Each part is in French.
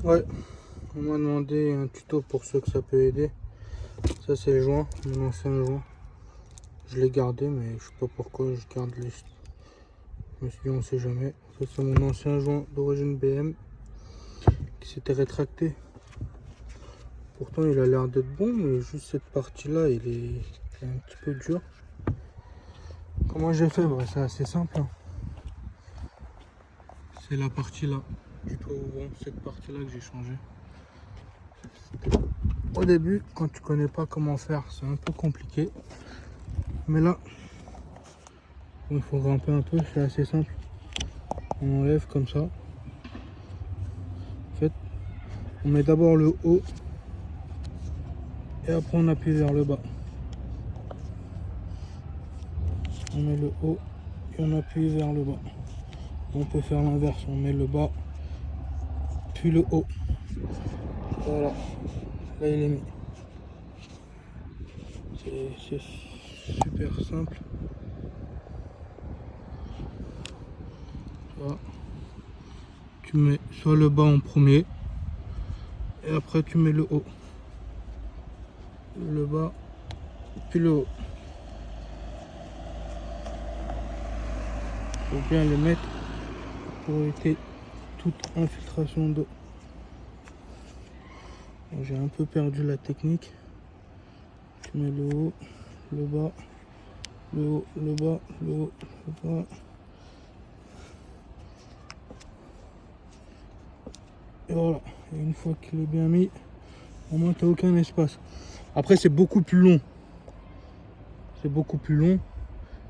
Ouais, on m'a demandé un tuto pour ceux que ça peut aider. Ça c'est le joint, mon ancien joint. Je l'ai gardé mais je sais pas pourquoi je garde les... Je me suis dit on sait jamais. Ça c'est mon ancien joint d'origine BM qui s'était rétracté. Pourtant il a l'air d'être bon mais juste cette partie là il est un petit peu dur. Comment j'ai fait? Bah, c'est assez simple. C'est la partie là du toit ouvrant, cette partie là que j'ai changé. Au début, quand tu connais pas comment faire, c'est un peu compliqué. Mais là, il faut grimper un peu, c'est assez simple. On enlève comme ça. En fait, on met d'abord le haut et après on appuie vers le bas. On met le haut et on appuie vers le bas. On peut faire l'inverse, on met le bas puis le haut. Voilà, là il est mis. C'est super simple. Voilà. Tu mets soit le bas en premier et après tu mets le haut. Le bas puis le haut. Faut bien le mettre pour éviter toute infiltration d'eau. Bon, j'ai un peu perdu la technique. Tu mets le haut, le bas, le haut, le bas, le haut, le bas. Et voilà. Et une fois qu'il est bien mis, au moins tu n'as aucun espace. Après c'est beaucoup plus long. C'est beaucoup plus long.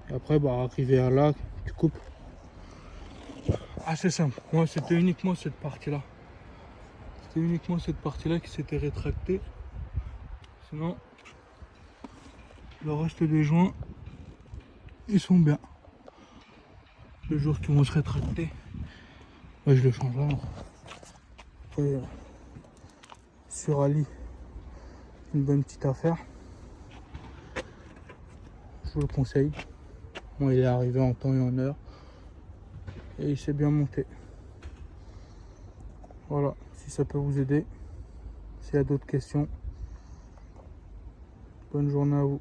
Et après bah arrivé à là, tu coupes. Ah c'est simple. Moi c'était uniquement cette partie-là. C'était uniquement cette partie-là qui s'était rétractée. Sinon, le reste des joints, ils sont bien. Le jour qu'ils vont se rétracter, ouais, je le changerai. Après, sur Ali, une bonne petite affaire. Je vous le conseille. Bon, il est arrivé en temps et en heure. Et il s'est bien monté. Voilà, si ça peut vous aider. S'il y a d'autres questions, bonne journée à vous.